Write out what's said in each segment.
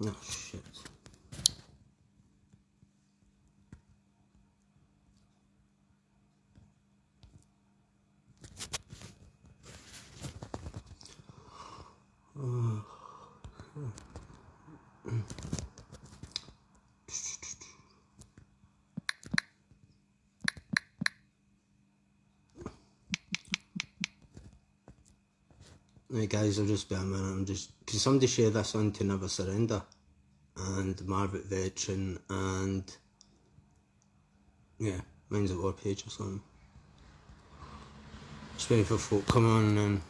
Oh shit. Hey guys, I'll just be a minute. Can somebody share this on to Never Surrender and Margaret Veteran and yeah, mine's a war page or something. Just waiting for folk come on and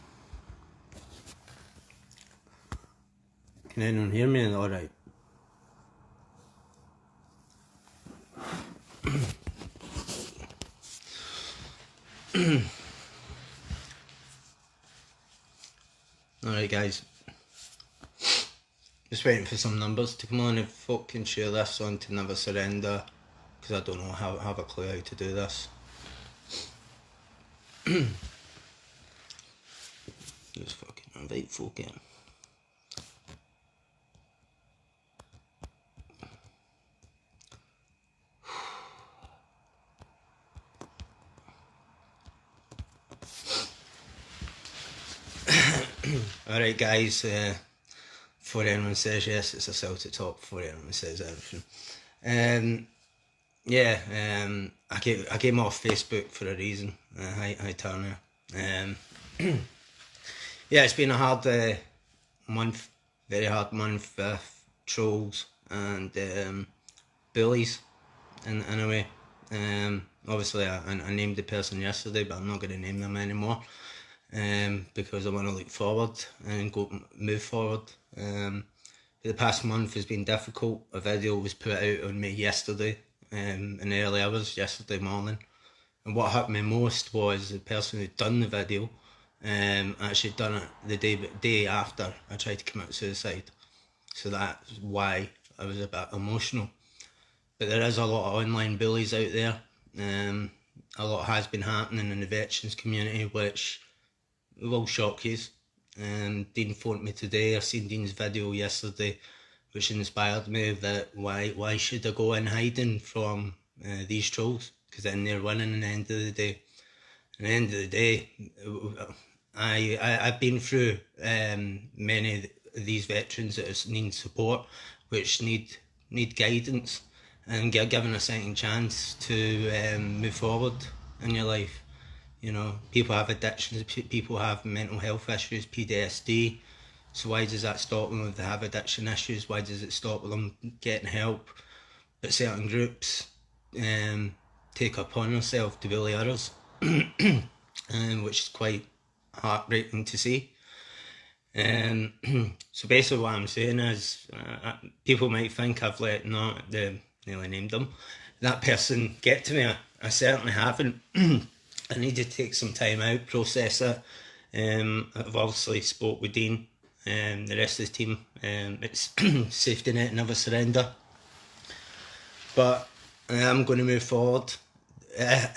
can anyone hear me? Alright. Alright guys, just waiting for some numbers to come on. If folk can share this on to Never Surrender, because I don't know have a clue how to do this. Just fucking invite folk in. Alright guys, before anyone says yes, it's a Celtic talk, before anyone says everything. I came off Facebook for a reason. Hi Turner. Yeah, it's been a hard month, very hard month with trolls and bullies in a way. Obviously I named the person yesterday, but I'm not going to name them anymore. Because I want to look forward and move forward. The past month has been difficult. A video was put out on me yesterday, in the early hours, yesterday morning. And what hurt me most was the person who'd done the video actually done it the day after I tried to commit suicide. So that's why I was a bit emotional. But there is a lot of online bullies out there. A lot has been happening in the veterans community, which will shock you. Dean phoned me today. I seen Dean's video yesterday, which inspired me that why should I go in hiding from these trolls? Because then they're winning at the end of the day. At the end of the day, I've been through many of these veterans that need support, which need guidance and get given a second chance to move forward in your life. You know, people have addictions, people have mental health issues, PTSD. So why does that stop them if they have addiction issues? Why does it stop them getting help? But certain groups take upon themselves to bully others, which is quite heartbreaking to see. So basically what I'm saying is, people might think I've let nearly named them, that person get to me. I certainly haven't. I need to take some time out, process it. I've obviously spoke with Dean and the rest of the team. It's safety net, Never Surrender. But I'm going to move forward.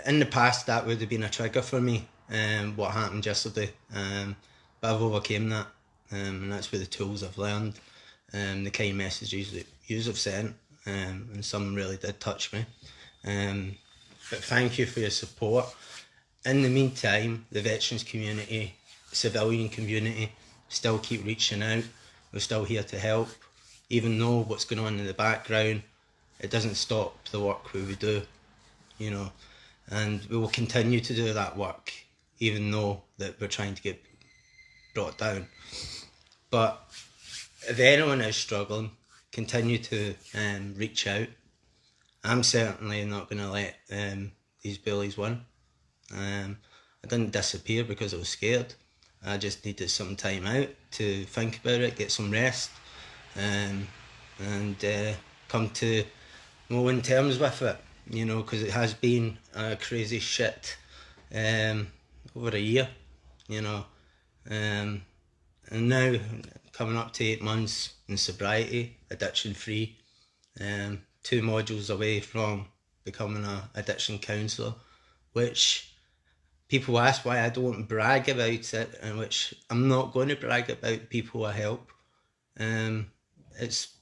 In the past, that would have been a trigger for me, what happened yesterday. But I've overcame that, and that's where the tools I've learned, the kind messages that you have sent, and some really did touch me. But thank you for your support. In the meantime, the veterans community, civilian community, still keep reaching out. We're still here to help. Even though what's going on in the background, it doesn't stop the work we do, you know. And we will continue to do that work, even though that we're trying to get brought down. But if anyone is struggling, continue to reach out. I'm certainly not going to let these bullies win. I didn't disappear because I was scared. I just needed some time out to think about it, get some rest, and come to more in terms with it, you know, because it has been a crazy shit over a year, you know, and now coming up to 8 months in sobriety, addiction free, 2 modules away from becoming an addiction counsellor, which people ask why I don't brag about it, and which I'm not going to brag about people I help. It's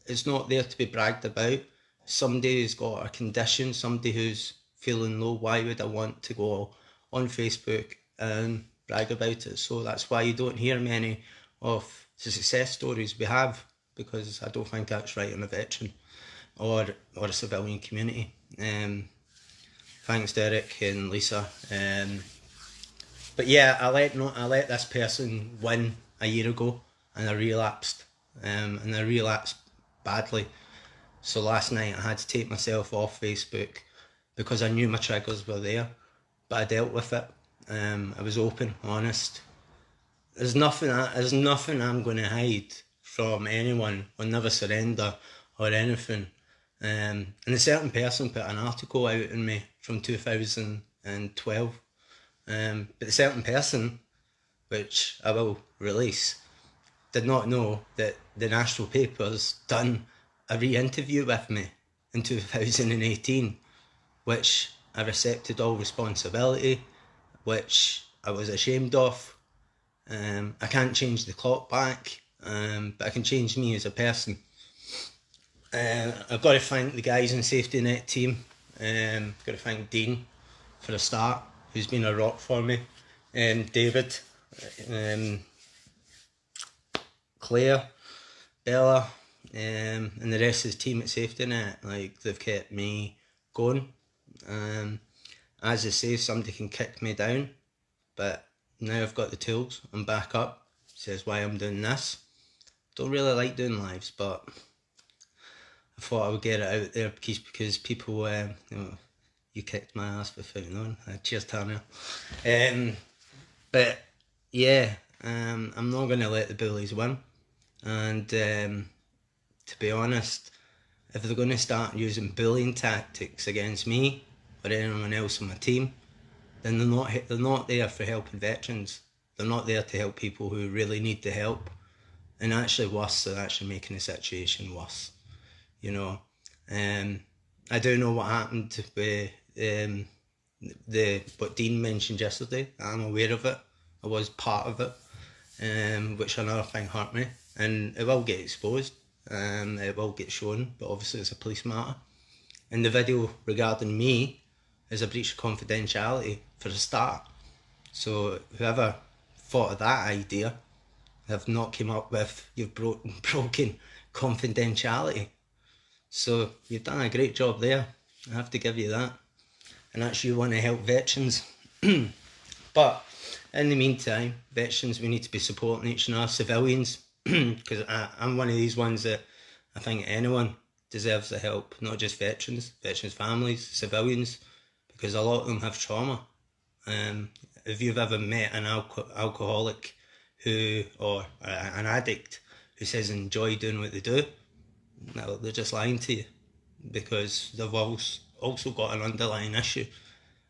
it's not there to be bragged about. Somebody who's got a condition, somebody who's feeling low, why would I want to go on Facebook and brag about it? So that's why you don't hear many of the success stories we have, because I don't think that's right on a veteran or a civilian community. Thanks Derek and Lisa. But yeah, I let this person win a year ago, and I relapsed, badly. So last night I had to take myself off Facebook because I knew my triggers were there, but I dealt with it. I was open, honest. There's nothing I'm going to hide from anyone. I'll never surrender or anything. And a certain person put an article out on me from 2012. But the certain person, which I will release, did not know that the national papers done a re-interview with me in 2018, which I accepted all responsibility, which I was ashamed of. I can't change the clock back, but I can change me as a person. I've got to thank the guys in Safety Net team. Got to thank Dean for a start, who's been a rock for me. David, Claire, Bella, and the rest of the team at Safety Net. Like, they've kept me going. As I say, somebody can kick me down, but now I've got the tools, I'm back up. Says why I'm doing this. Don't really like doing lives, but I thought I would get it out there because people, you kicked my ass without knowing. Cheers, Tanya. But yeah, I'm not going to let the bullies win. And to be honest, if they're going to start using bullying tactics against me or anyone else on my team, then they're not there for helping veterans. They're not there to help people who really need the help. And actually worse, they're actually making the situation worse. You know, I do know what happened with what Dean mentioned yesterday. I'm aware of it. I was part of it, which another thing hurt me. And it will get exposed. It will get shown, but obviously it's a police matter. And the video regarding me is a breach of confidentiality for a start. So whoever thought of that idea have not come up with you've broken confidentiality. So you've done a great job there. I have to give you that. And actually you want to help veterans. But in the meantime, veterans, we need to be supporting each other, civilians, because I'm one of these ones that I think anyone deserves the help, not just veterans families, civilians, because a lot of them have trauma. If you've ever met an alcoholic or an addict who says enjoy doing what they do, no, they're just lying to you, because they've also got an underlying issue.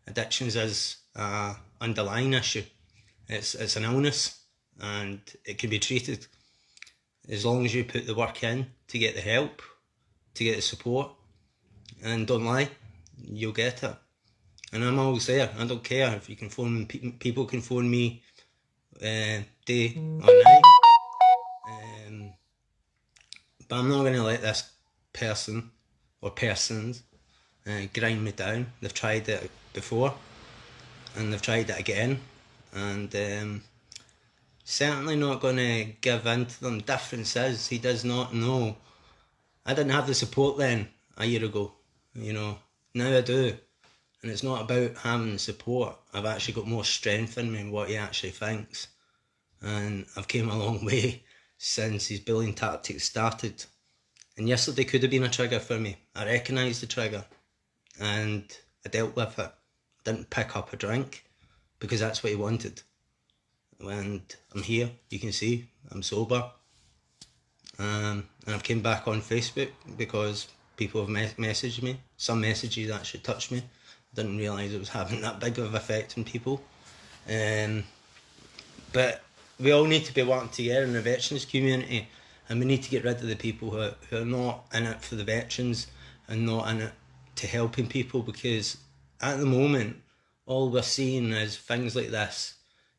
Addictions is an underlying issue. It's an illness, and it can be treated. As long as you put the work in to get the help, to get the support, and don't lie, you'll get it. And I'm always there. I don't care if you can phone me. People can phone me day or night. But I'm not going to let this person or persons grind me down. They've tried it before, and they've tried it again, and certainly not going to give in to them. Difference is, he does not know. I didn't have the support then a year ago, you know. Now I do. And it's not about having the support. I've actually got more strength in me in what he actually thinks. And I've came a long way since his bullying tactics started. And yesterday could have been a trigger for me. I recognised the trigger and I dealt with it. I didn't pick up a drink because that's what he wanted. And I'm here, you can see, I'm sober. And I've came back on Facebook because people have messaged me. Some messages actually touched me. I didn't realise it was having that big of an effect on people. But we all need to be working together in the veterans community, and we need to get rid of the people who are not in it for the veterans and not in it to helping people, because at the moment all we're seeing is things like this,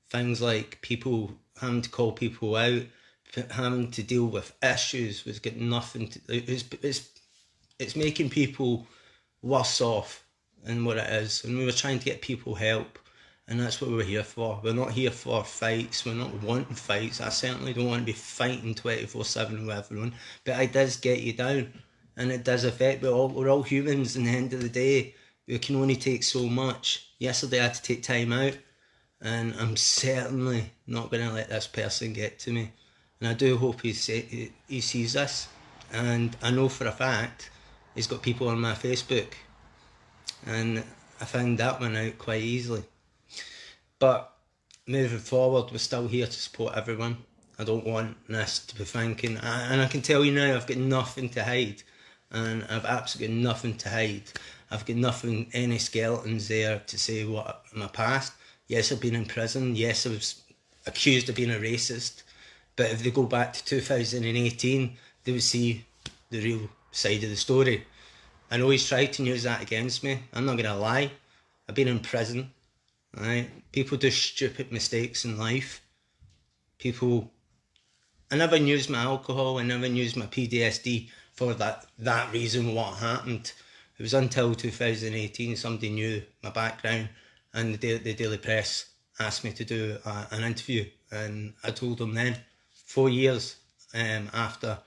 things like people having to call people out, having to deal with issues was got nothing to, it's making people worse off than what it is. And we were trying to get people help, and that's what we're here for. We're not here for fights. We're not wanting fights. I certainly don't want to be fighting 24/7 with everyone, but it does get you down, and it does affect. We're all humans, and at the end of the day, we can only take so much. Yesterday I had to take time out, and I'm certainly not going to let this person get to me. And I do hope he sees this. And I know for a fact he's got people on my Facebook, and I found that one out quite easily. But moving forward, we're still here to support everyone. I don't want this to be thinking, and I can tell you now, I've got nothing to hide, and I've absolutely got nothing to hide. I've got nothing, any skeletons there to say what my past. Yes, I've been in prison. Yes, I was accused of being a racist. But if they go back to 2018, they would see the real side of the story. I know he's tried to use that against me. I'm not going to lie. I've been in prison. Right? People do stupid mistakes in life. I never used my alcohol. I never used my PTSD for that reason what happened. It was until 2018 somebody knew my background, and the Daily Press asked me to do an interview, and I told them then, 4 years after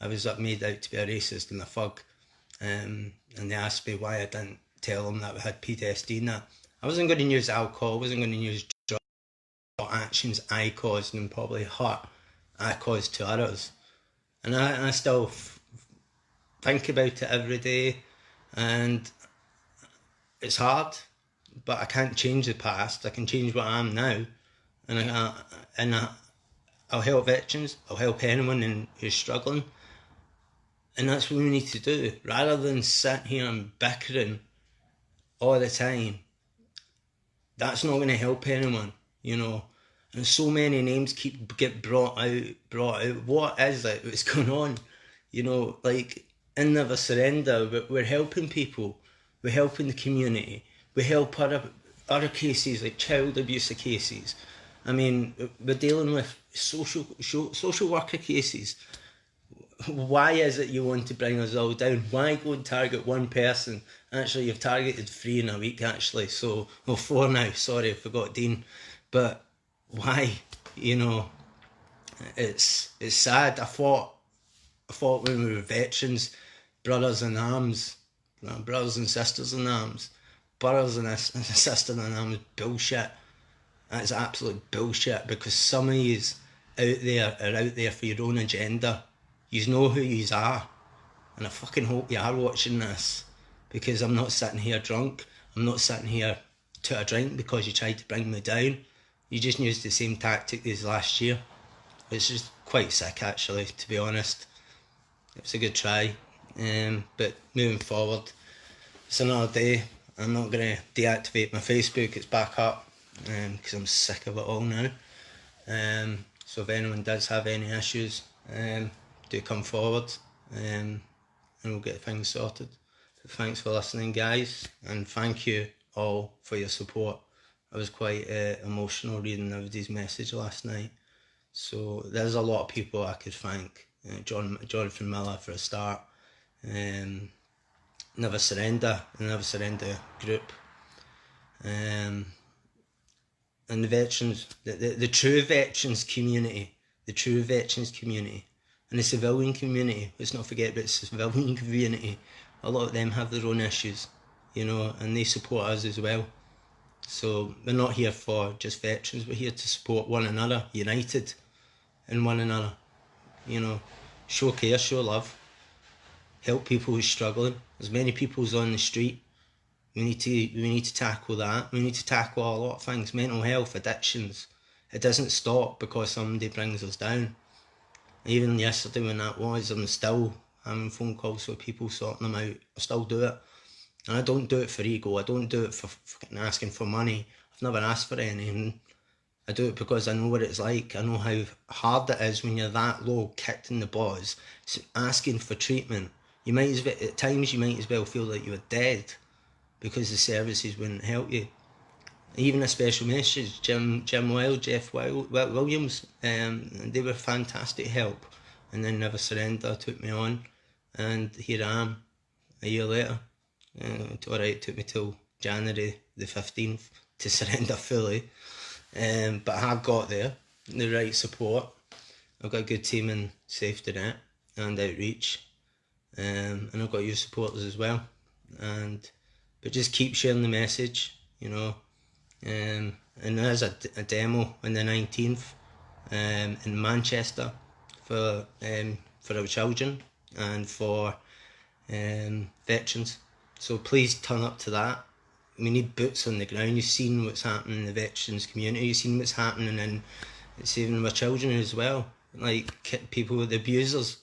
I was made out to be a racist and a thug, and they asked me why I didn't tell them that I had PTSD and that. I wasn't going to use alcohol, I wasn't going to use drugs, actions I caused and probably hurt I caused to others. And I still think about it every day, and it's hard, but I can't change the past. I can change what I am now, and I'll help veterans. I'll help anyone who's struggling, and that's what we need to do. Rather than sit here and bickering all the time, that's not going to help anyone, you know. And so many names get brought out. What is it? What's going on? You know, like in Never Surrender, we're helping people. We're helping the community. We help other cases, like child abuse cases. I mean, we're dealing with social worker cases. Why is it you want to bring us all down? Why go and target one person? Actually, you've targeted 3 in a week, actually. So, well, 4 now. Sorry, I forgot Dean. But why? You know, it's sad. I fought when we were veterans, brothers in arms, brothers and sisters in arms. Brothers and sisters in arms, bullshit. That's absolute bullshit, because some of yous out there are out there for your own agenda. You know who yous are, and I fucking hope you are watching this, because I'm not sitting here drunk. I'm not sitting here to a drink because you tried to bring me down. You just used the same tactic as last year. It's just quite sick, actually, to be honest. It was a good try, but moving forward, it's another day. I'm not going to deactivate my Facebook. It's back up, because I'm sick of it all now. So if anyone does have any issues, do come forward, and we'll get things sorted. But thanks for listening, guys, and thank you all for your support. I was quite emotional reading everybody's message last night. So there's a lot of people I could thank. Jonathan Miller for a start. Never Surrender, the Never Surrender group. And the veterans, the true veterans community. The true veterans community. And the civilian community, let's not forget about the civilian community. A lot of them have their own issues, you know, and they support us as well. So we're not here for just veterans, we're here to support one another, united in one another. You know, show care, show love, help people who's struggling. There's many people's on the street. We need to tackle that. We need to tackle a lot of things, mental health, addictions. It doesn't stop because somebody brings us down. Even yesterday when that was, I'm still having phone calls with people, sorting them out. I still do it. And I don't do it for ego. I don't do it for fucking asking for money. I've never asked for anything. I do it because I know what it's like. I know how hard it is when you're that low, kicked in the balls, asking for treatment. You might as well, at times you might as well feel like you were dead because the services wouldn't help you. Even a special message, Jim Wild, Williams, they were fantastic help. And then Never Surrender took me on, and here I am a year later. It took me till January the 15th to surrender fully, but I have got there, the right support. I've got a good team in Safety Net and Outreach, and I've got youth supporters as well. But just keep sharing the message, and there's a demo on the 19th in Manchester for our children and for veterans. So please turn up to that. We need boots on the ground. You've seen what's happening in the veterans community. You've seen what's happening in saving our children as well. Like people with abusers,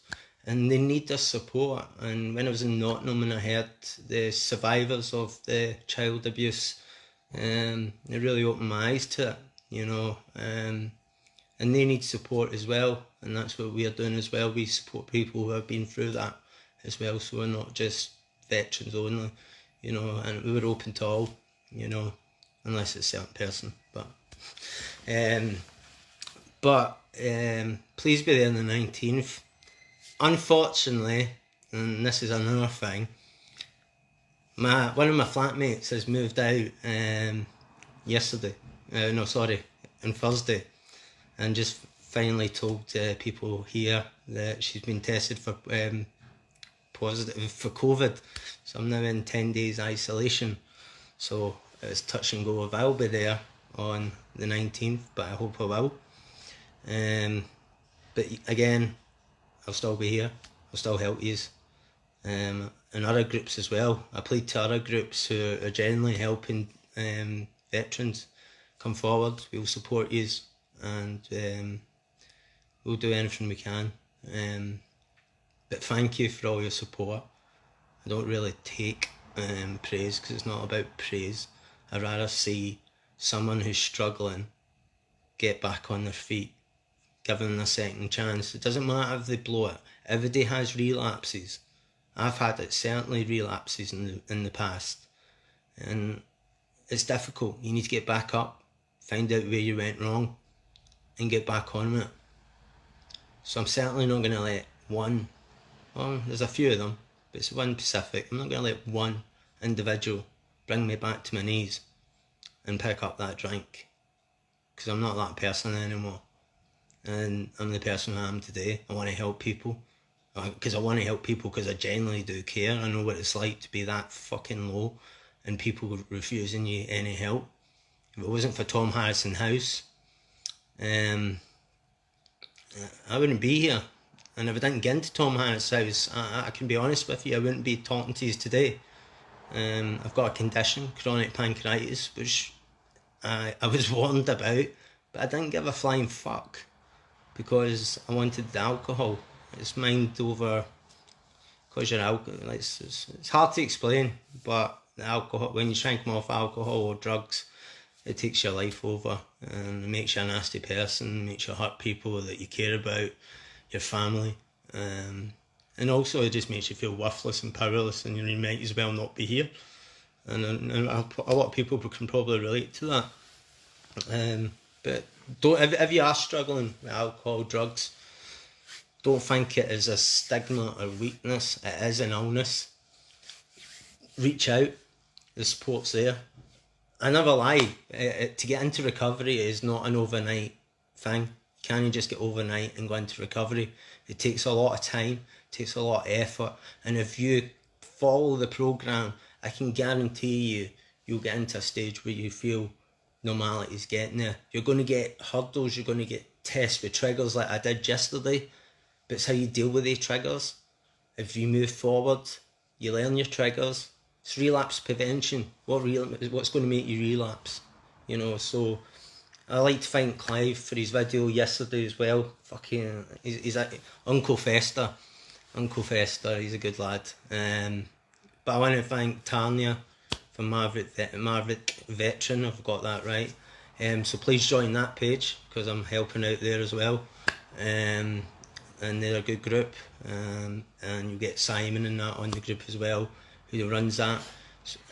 and they need this support. And when I was in Nottingham and I heard the survivors of the child abuse, it really opened my eyes to it, and they need support as well, and that's what we are doing as well. We support people who have been through that as well, so we're not just veterans only, and we were open to all, unless it's a certain person, but please be there on the 19th. Unfortunately, and this is another thing, one of my flatmates has moved out on Thursday, and just finally told people here that she's been tested for positive for COVID, so I'm now in 10 days isolation. So it's touch and go if I'll be there on the 19th, but I hope I will. But again, I'll still be here, I'll still help yous, and other groups as well. I plead to other groups who are generally helping veterans. Come forward, we'll support yous, and we'll do anything we can. But thank you for all your support. I don't really take praise, because it's not about praise. I'd rather see someone who's struggling get back on their feet, give them a second chance. It doesn't matter if they blow it. Everybody has relapses. I've had it, certainly relapses in the past, and it's difficult. You need to get back up, find out where you went wrong, and get back on with it. So I'm certainly not going to let one, well, there's a few of them, but it's one specific. I'm not going to let one individual bring me back to my knees and pick up that drink, because I'm not that person anymore. And I'm the person I am today. I want to help people, because I genuinely do care. I know what it's like to be that fucking low and people refusing you any help. If it wasn't for Tom Harrison House, I wouldn't be here. And if I didn't get into Tom Harris's house, I can be honest with you, I wouldn't be talking to you today. I've got a condition, chronic pancreatitis, which I was warned about, but I didn't give a flying fuck, because I wanted the alcohol. It's mind over, because you're alcohol. It's hard to explain, but the alcohol, when you shrink them off alcohol or drugs, it takes your life over, and it makes you a nasty person, makes you hurt people that you care about, your family, and also it just makes you feel worthless and powerless, and you might as well not be here. And a lot of people can probably relate to that. But if you are struggling with alcohol, drugs, don't think it is a stigma or weakness. It is an illness. Reach out. The support's there. I never lie. To get into recovery is not an overnight thing. You can't just get overnight and go into recovery. It takes a lot of time. It takes a lot of effort. And if you follow the programme, I can guarantee you'll get into a stage where you feel normality's getting there. You're going to get hurdles. You're going to get tests with triggers like I did yesterday. But it's how you deal with these triggers. If you move forward, you learn your triggers. It's relapse prevention. What's going to make you relapse? So I like to thank Clive for his video yesterday as well. Fucking, he's like Uncle Fester. Uncle Fester, he's a good lad. But I want to thank Tanya from Maverick Veteran, I've got that right. So please join that page, because I'm helping out there as well. And they're a good group. And you get Simon and that on the group as well, who runs that.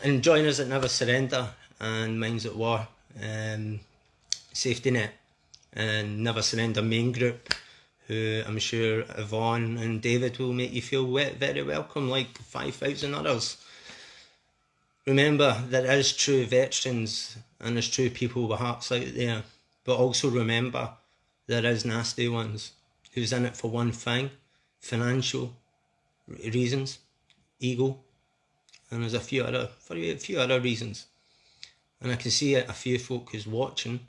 And join us at Never Surrender and Minds at War. safety net and Never Surrender main group, who I'm sure Yvonne and David will make you feel very welcome, like 5,000 others. Remember, there is true veterans and there's true people with hearts out there, but also remember there is nasty ones who's in it for one thing: financial reasons, ego, and there's a few other reasons. And I can see a few folk who's watching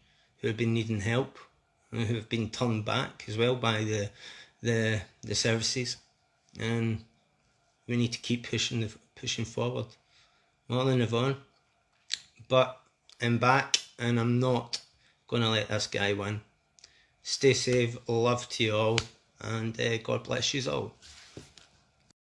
who have been needing help and who have been turned back as well by the services, and we need to keep pushing forward. Marlon, Yvonne, but I'm back and I'm not going to let this guy win. Stay safe, love to you all, and God bless you all.